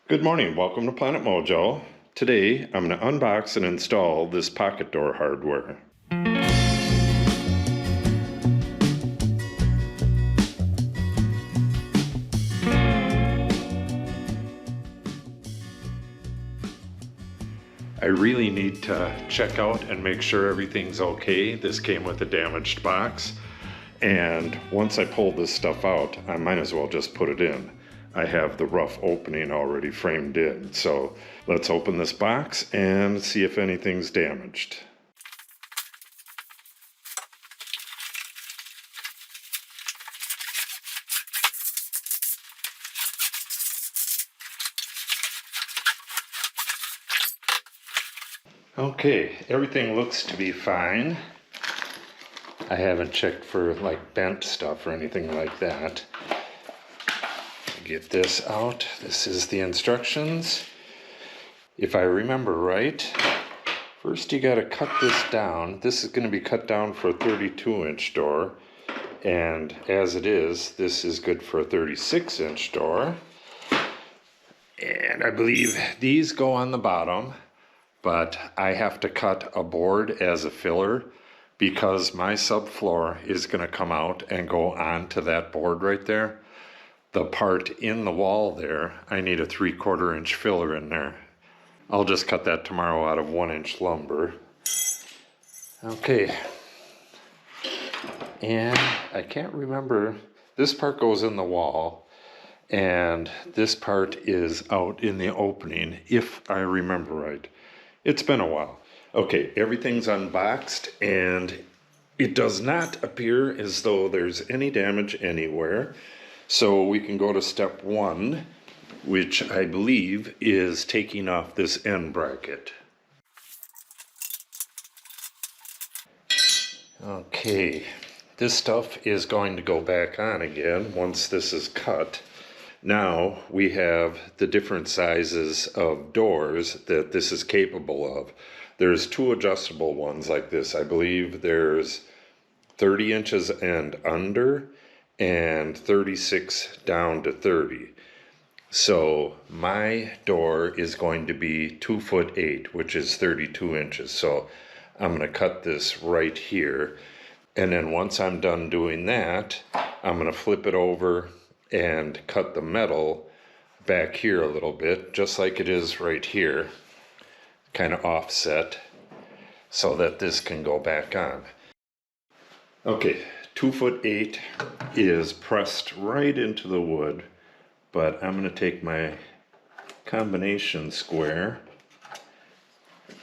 Good morning, welcome to Planet Mojo. Today I'm going to unbox and install this pocket door hardware. I really need to check out and make sure everything's okay. This came with a damaged box, and once I pull this stuff out, I might as well just put it in. I have the rough opening already framed in, so let's open this box and see if anything's damaged. Okay, everything looks to be fine. I haven't checked for like bent stuff or anything like that. Get this out. This is the instructions. If I remember right, first you got to cut this down. This is going to be cut down for a 32-inch door, and as it is, this is good for a 36-inch door. And I believe these go on the bottom, but I have to cut a board as a filler because my subfloor is going to come out and go onto that board right there. The part in the wall there, I need a 3/4 inch filler in there. I'll just cut that tomorrow out of 1-inch lumber. Okay, and I can't remember, this part goes in the wall and this part is out in the opening, if I remember right. It's been a while. Okay, everything's unboxed and it does not appear as though there's any damage anywhere. So we can go to step one, which I believe is taking off this end bracket. Okay, this stuff is going to go back on again once this is cut. Now we have the different sizes of doors that this is capable of. There's 2 adjustable ones like this. I believe there's 30 inches and under, and 36 down to 30. So my door is going to be 2'8", which is 32 inches. So I'm going to cut this right here. And then once I'm done doing that, I'm going to flip it over and cut the metal back here a little bit, just like it is right here, kind of offset, so that this can go back on. Okay, 2'8" is pressed right into the wood, but I'm going to take my combination square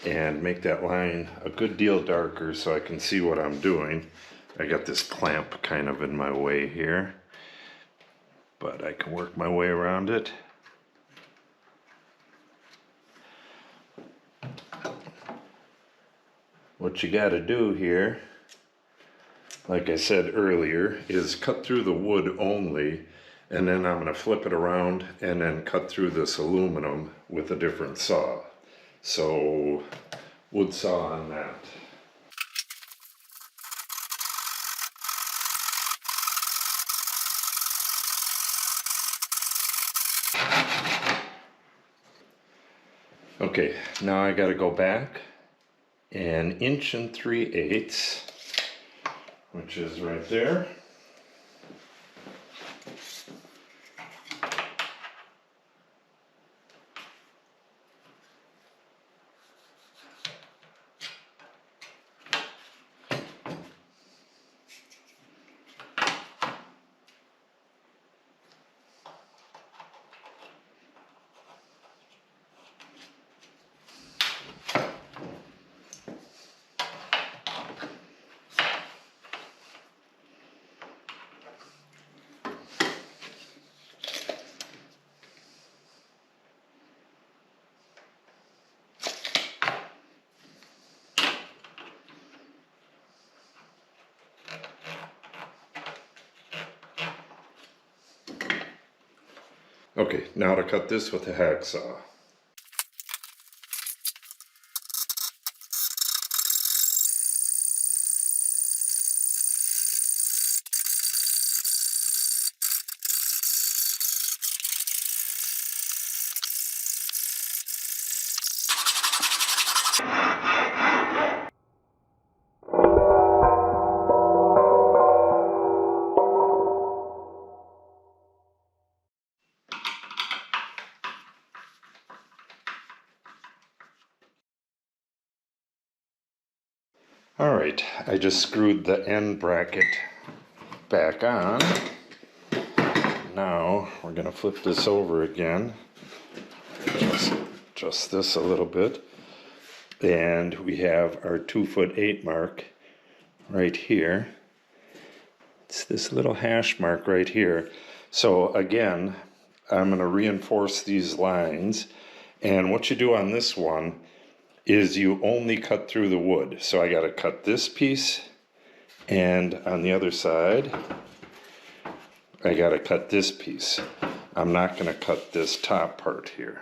and make that line a good deal darker so I can see what I'm doing. I got this clamp kind of in my way here, but I can work my way around it. What you got to do here, like I said earlier, is cut through the wood only, and then I'm going to flip it around and then cut through this aluminum with a different saw. So, wood saw on that. Okay, now I got to go back 1 3/8 inches, which is right there. Okay, now to cut this with a hacksaw. All right, I just screwed the end bracket back on. Now we're going to flip this over again, just this a little bit, and we have our 2'8" mark right here. It's this little hash mark right here. So again, I'm going to reinforce these lines, and what you do on this one is you only cut through the wood. So I got to cut this piece, and on the other side I got to cut this piece. I'm not going to cut this top part here.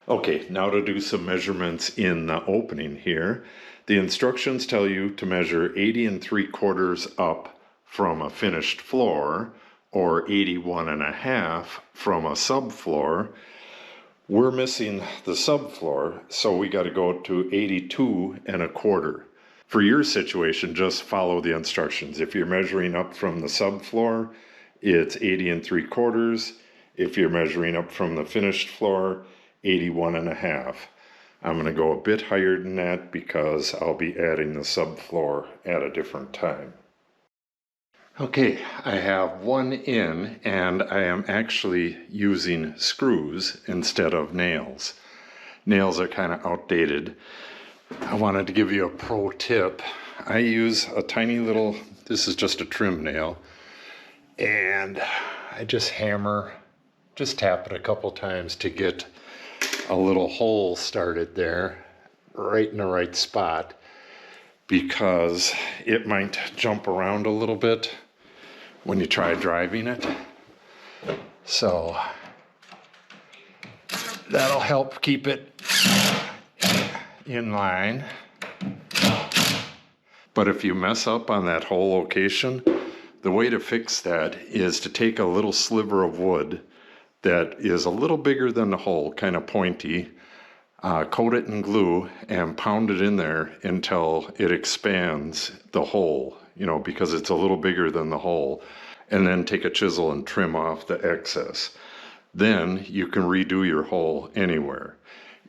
Okay, now to do some measurements in the opening here. The instructions tell you to measure 80 3/4 up from a finished floor, or 81 1/2 from a subfloor. We're missing the subfloor, so we got to go to 82 1/4. For your situation, just follow the instructions. If you're measuring up from the subfloor, it's 80 3/4. If you're measuring up from the finished floor, 81 1/2. I'm going to go a bit higher than that because I'll be adding the subfloor at a different time. Okay, I have one in, and I am actually using screws instead of nails. Nails are kind of outdated. I wanted to give you a pro tip. I use a tiny little, this is just a trim nail, and I just tap it a couple times to get a little hole started there, right in the right spot, because it might jump around a little bit when you try driving it. So that'll help keep it in line. But if you mess up on that hole location, the way to fix that is to take a little sliver of wood that is a little bigger than the hole, kind of pointy, coat it in glue and pound it in there until it expands the hole, because it's a little bigger than the hole, and then take a chisel and trim off the excess. Then you can redo your hole anywhere.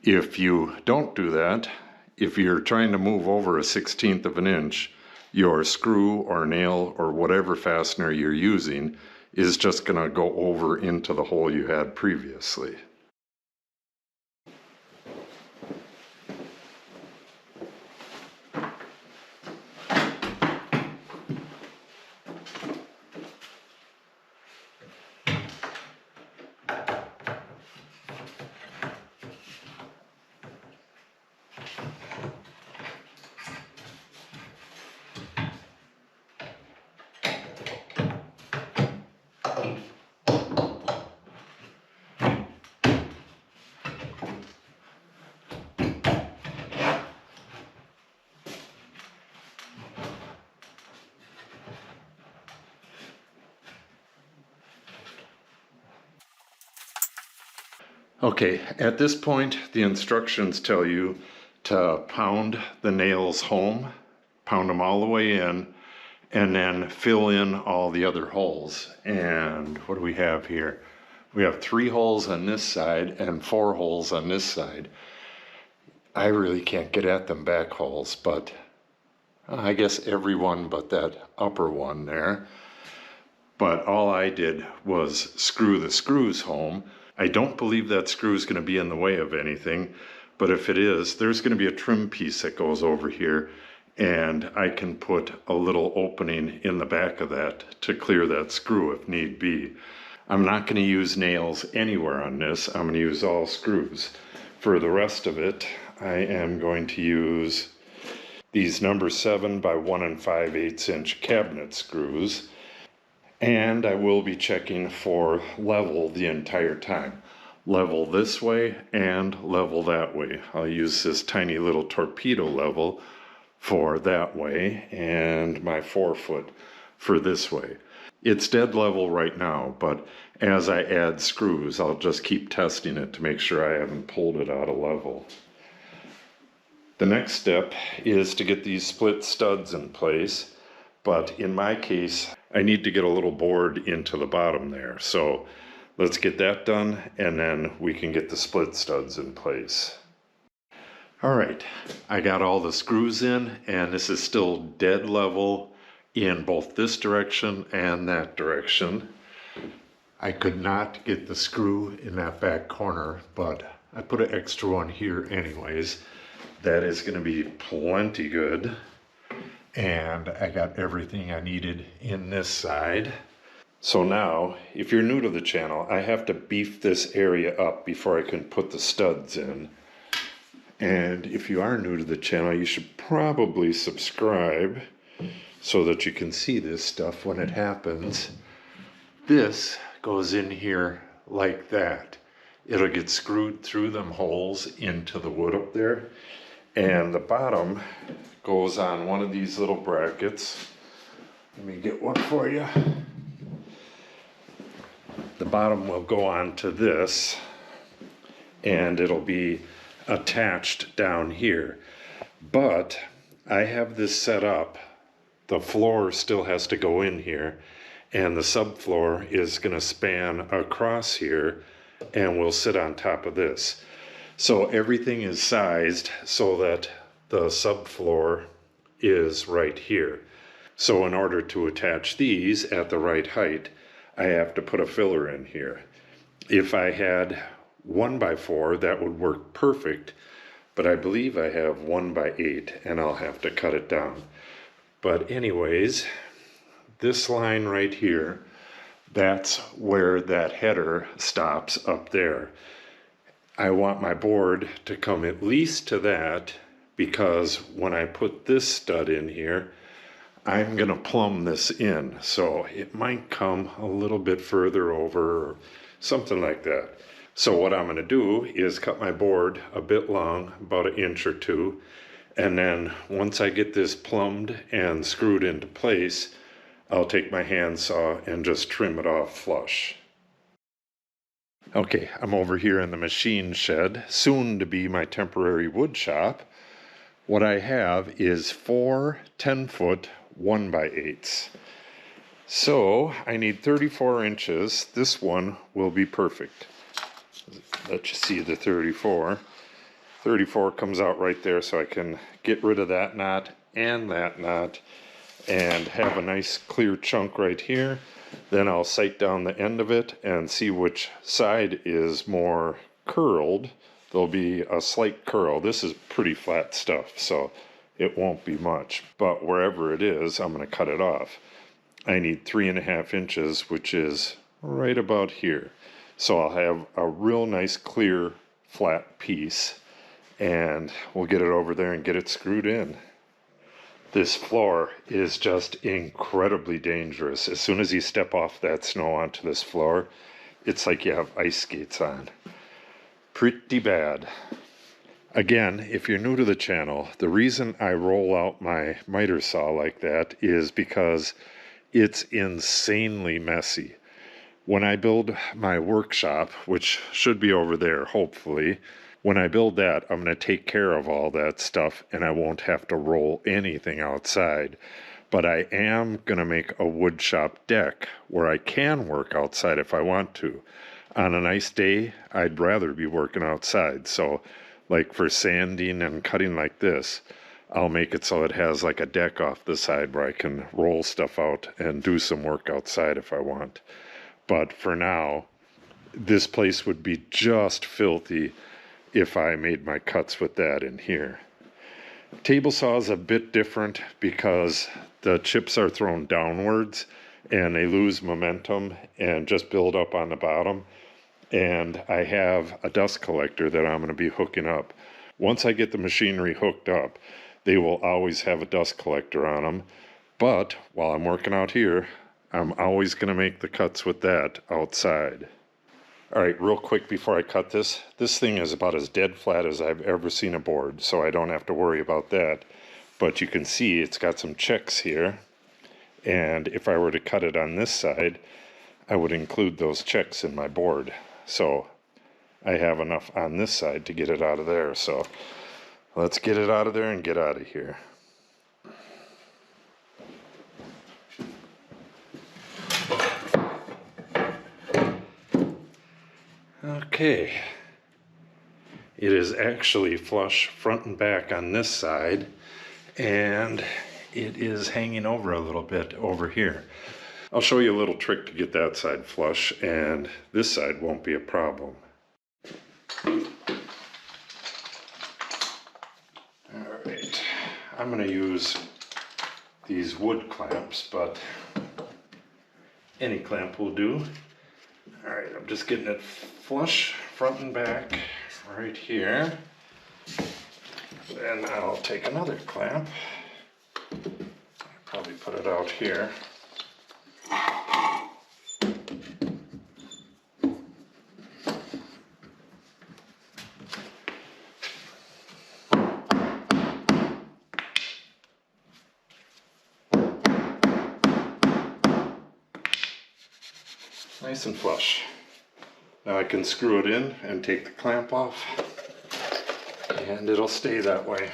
If you don't do that, if you're trying to move over a 1/16 of an inch, your screw or nail or whatever fastener you're using is just going to go over into the hole you had previously. Okay, at this point, the instructions tell you to pound the nails home, pound them all the way in, and then fill in all the other holes. And what do we have here? We have 3 holes on this side and 4 holes on this side. I really can't get at them back holes, but I guess every one but that upper one there. But all I did was screw the screws home. I don't believe that screw is going to be in the way of anything, but if it is, there's going to be a trim piece that goes over here, and I can put a little opening in the back of that to clear that screw if need be. I'm not going to use nails anywhere on this. I'm going to use all screws. For the rest of it, I am going to use these number 7 by 1 5/8 inch cabinet screws, and I will be checking for level the entire time. Level this way and level that way. I'll use this tiny little torpedo level for that way and my 4-foot for this way. It's dead level right now, but as I add screws, I'll just keep testing it to make sure I haven't pulled it out of level. The next step is to get these split studs in place, but in my case, I need to get a little board into the bottom there. So let's get that done, and then we can get the split studs in place. All right, I got all the screws in, and this is still dead level in both this direction and that direction. I could not get the screw in that back corner, but I put an extra one here anyways. That is going to be plenty good. And I got everything I needed in this side. So now, if you're new to the channel, I have to beef this area up before I can put the studs in. And if you are new to the channel, you should probably subscribe so that you can see this stuff when it happens. This goes in here like that. It'll get screwed through them holes into the wood up there. And the bottom goes on one of these little brackets. Let me get one for you. The bottom will go on to this, and it'll be attached down here. But I have this set up. The floor still has to go in here, and the subfloor is going to span across here and will sit on top of this. So everything is sized so that the subfloor is right here. So in order to attach these at the right height, I have to put a filler in here. If I had 1 by 4, that would work perfect, but I believe I have 1 by 8, and I'll have to cut it down. But anyways, this line right here, that's where that header stops up there. I want my board to come at least to that, because when I put this stud in here, I'm going to plumb this in. So it might come a little bit further over or something like that. So what I'm going to do is cut my board a bit long, about 1 inch or 2. And then once I get this plumbed and screwed into place, I'll take my handsaw and just trim it off flush. Okay, I'm over here in the machine shed, soon to be my temporary wood shop. What I have is 4 10-foot 1 by 8s. So I need 34 inches. This one will be perfect. Let you see the 34. 34 comes out right there, so I can get rid of that knot and that knot and have a nice clear chunk right here. Then I'll sight down the end of it and see which side is more curled. There'll be a slight curl. This is pretty flat stuff, so it won't be much. But wherever it is, I'm going to cut it off. I need 3.5 inches, which is right about here. So I'll have a real nice clear flat piece, and we'll get it over there and get it screwed in. This floor is just incredibly dangerous. As soon as you step off that snow onto this floor, it's like you have ice skates on. Pretty bad. Again, if you're new to the channel, the reason I roll out my miter saw like that is because it's insanely messy. When I build my workshop, which should be over there, hopefully, when I build that, I'm going to take care of all that stuff, and I won't have to roll anything outside. But I am going to make a wood shop deck where I can work outside if I want to. On a nice day, I'd rather be working outside. So, like for sanding and cutting like this, I'll make it so it has like a deck off the side where I can roll stuff out and do some work outside if I want. But for now, this place would be just filthy if I made my cuts with that in here. Table saw is a bit different because the chips are thrown downwards and they lose momentum and just build up on the bottom. And I have a dust collector that I'm going to be hooking up. Once I get the machinery hooked up, they will always have a dust collector on them. But while I'm working out here, I'm always going to make the cuts with that outside. All right, real quick before I cut this thing is about as dead flat as I've ever seen a board, so I don't have to worry about that. But you can see it's got some checks here, and if I were to cut it on this side, I would include those checks in my board. So I have enough on this side to get it out of there. So let's get it out of there and get out of here. Okay, it is actually flush front and back on this side, and it is hanging over a little bit over here. I'll show you a little trick to get that side flush, and this side won't be a problem. Alright, I'm going to use these wood clamps, but any clamp will do. Alright, I'm just getting it flush front and back right here. Then I'll take another clamp. I'll probably put it out here. Nice and flush. Now I can screw it in and take the clamp off, and it'll stay that way.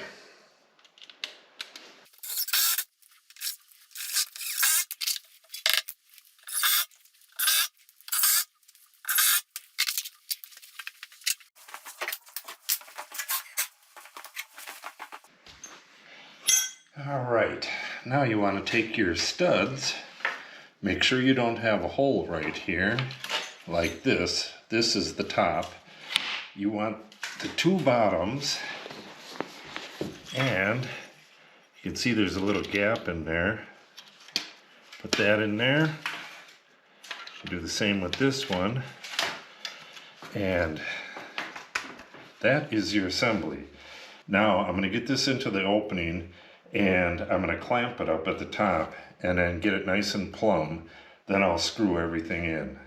Alright, now you want to take your studs. Make sure you don't have a hole right here, like this. This is the top. You want the two bottoms, and you can see there's a little gap in there. Put that in there. You do the same with this one. And that is your assembly. Now I'm going to get this into the opening, and I'm going to clamp it up at the top and then get it nice and plumb. Then I'll screw everything in.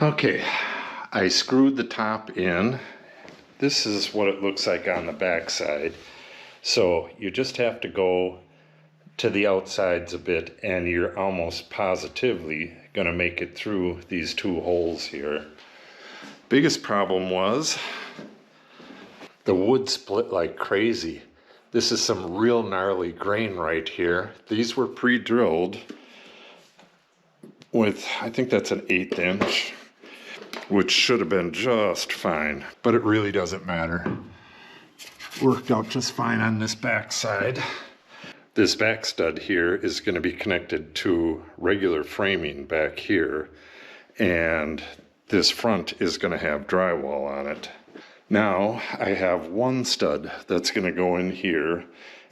Okay, I screwed the top in. This is what it looks like on the back side. So you just have to go to the outsides a bit, and you're almost positively going to make it through these two holes here. Biggest problem was the wood split like crazy. This is some real gnarly grain right here. These were pre-drilled with, I think that's an 1/8 inch, which should have been just fine, but it really doesn't matter. Worked out just fine on this back side. This back stud here is going to be connected to regular framing back here, and this front is going to have drywall on it. Now I have one stud that's going to go in here,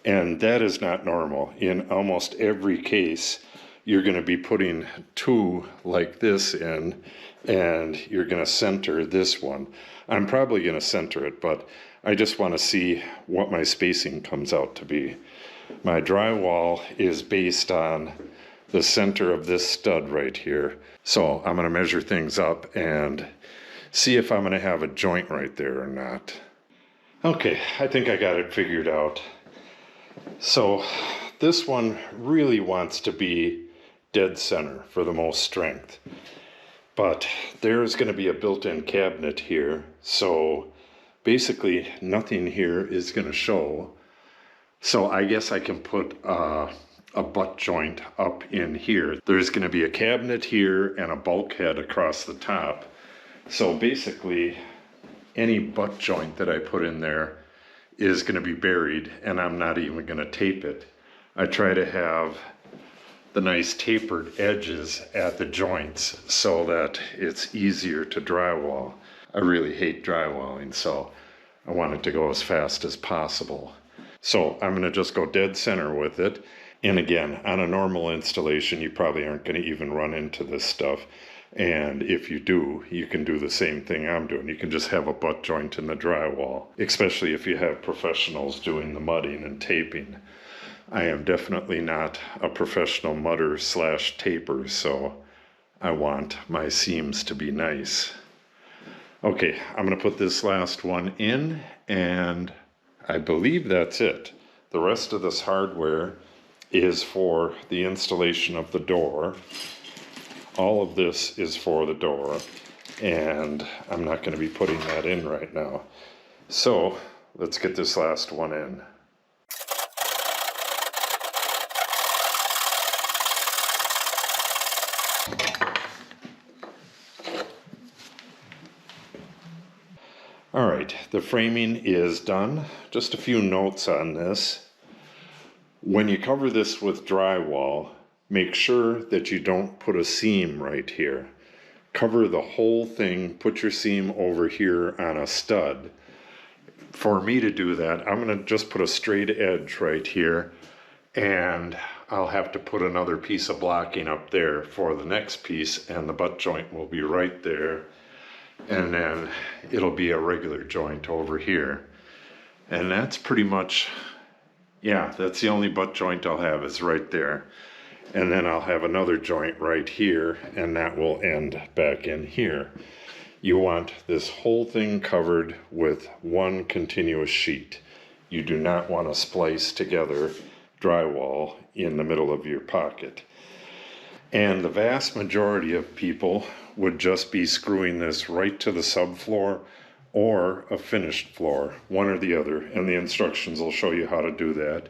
and that is not normal. In almost every case, you're going to be putting two like this in, and you're going to center this one. I'm probably going to center it, but I just want to see what my spacing comes out to be. My drywall is based on the center of this stud right here. So I'm going to measure things up and see if I'm going to have a joint right there or not. Okay, I think I got it figured out. So this one really wants to be dead center for the most strength. But there's going to be a built-in cabinet here, so basically nothing here is going to show. So I guess I can put a butt joint up in here. There's going to be a cabinet here and a bulkhead across the top. So basically any butt joint that I put in there is going to be buried, and I'm not even going to tape it. I try to have the nice tapered edges at the joints so that it's easier to drywall. I really hate drywalling, so I want it to go as fast as possible. So I'm going to just go dead center with it. And again, on a normal installation, you probably aren't going to even run into this stuff. And if you do, you can do the same thing I'm doing. You can just have a butt joint in the drywall, especially if you have professionals doing the mudding and taping. I am definitely not a professional mudder / taper, so I want my seams to be nice. Okay, I'm going to put this last one in, and I believe that's it. The rest of this hardware is for the installation of the door. All of this is for the door, and I'm not going to be putting that in right now. So let's get this last one in. All right, the framing is done. Just a few notes on this. When you cover this with drywall, make sure that you don't put a seam right here. Cover the whole thing, put your seam over here on a stud. For me to do that, I'm going to just put a straight edge right here, and I'll have to put another piece of blocking up there for the next piece, and the butt joint will be right there. And then it'll be a regular joint over here. And that's pretty much, yeah, that's the only butt joint I'll have is right there. And then I'll have another joint right here, and that will end back in here. You want this whole thing covered with one continuous sheet. You do not want to splice together drywall in the middle of your pocket. And the vast majority of people would just be screwing this right to the subfloor or a finished floor, one or the other, and the instructions will show you how to do that.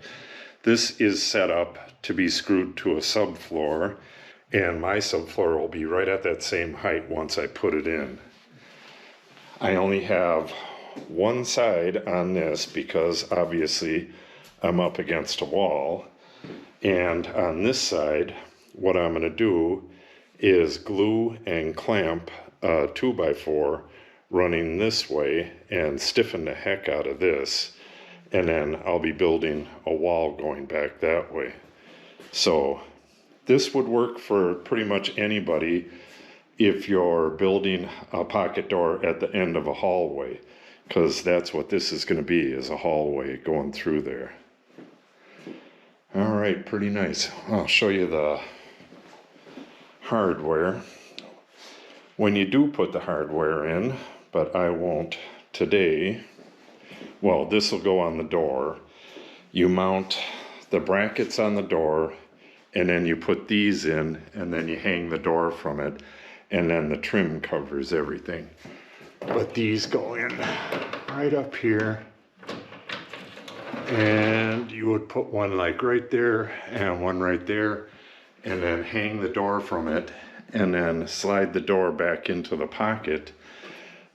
This is set up to be screwed to a subfloor, and my subfloor will be right at that same height once I put it in. I only have one side on this because obviously I'm up against a wall, and on this side what I'm going to do is glue and clamp a 2x4 running this way and stiffen the heck out of this, and then I'll be building a wall going back that way. So this would work for pretty much anybody if you're building a pocket door at the end of a hallway, because that's what this is going to be, is a hallway going through there. All right, pretty nice. I'll show you the hardware when you do put the hardware in, but I won't today. Well, this will go on the door. You mount the brackets on the door, and then you put these in, and then you hang the door from it, and then the trim covers everything. But these go in right up here, and you would put one like right there and one right there, and then hang the door from it, and then slide the door back into the pocket.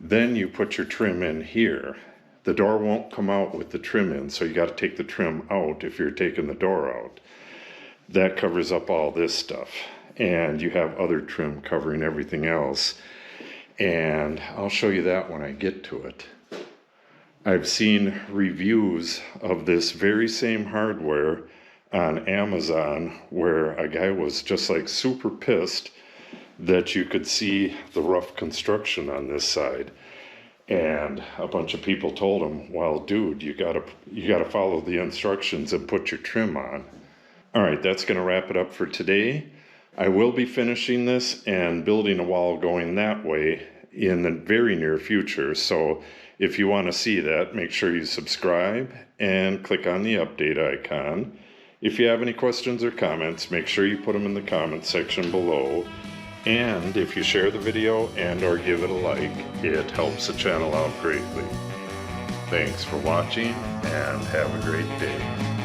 Then you put your trim in here. The door won't come out with the trim in, so you got to take the trim out if you're taking the door out. That covers up all this stuff, and you have other trim covering everything else, and I'll show you that when I get to it. I've seen reviews of this very same hardware on Amazon where a guy was just like super pissed that you could see the rough construction on this side, and a bunch of people told him, well, dude, you gotta follow the instructions and put your trim on. All right, that's going to wrap it up for today. I will be finishing this and building a wall going that way in the very near future, so if you want to see that, make sure you subscribe and click on the update icon. If you have any questions or comments, make sure you put them in the comment section below. And if you share the video and or give it a like, it helps the channel out greatly. Thanks for watching and have a great day.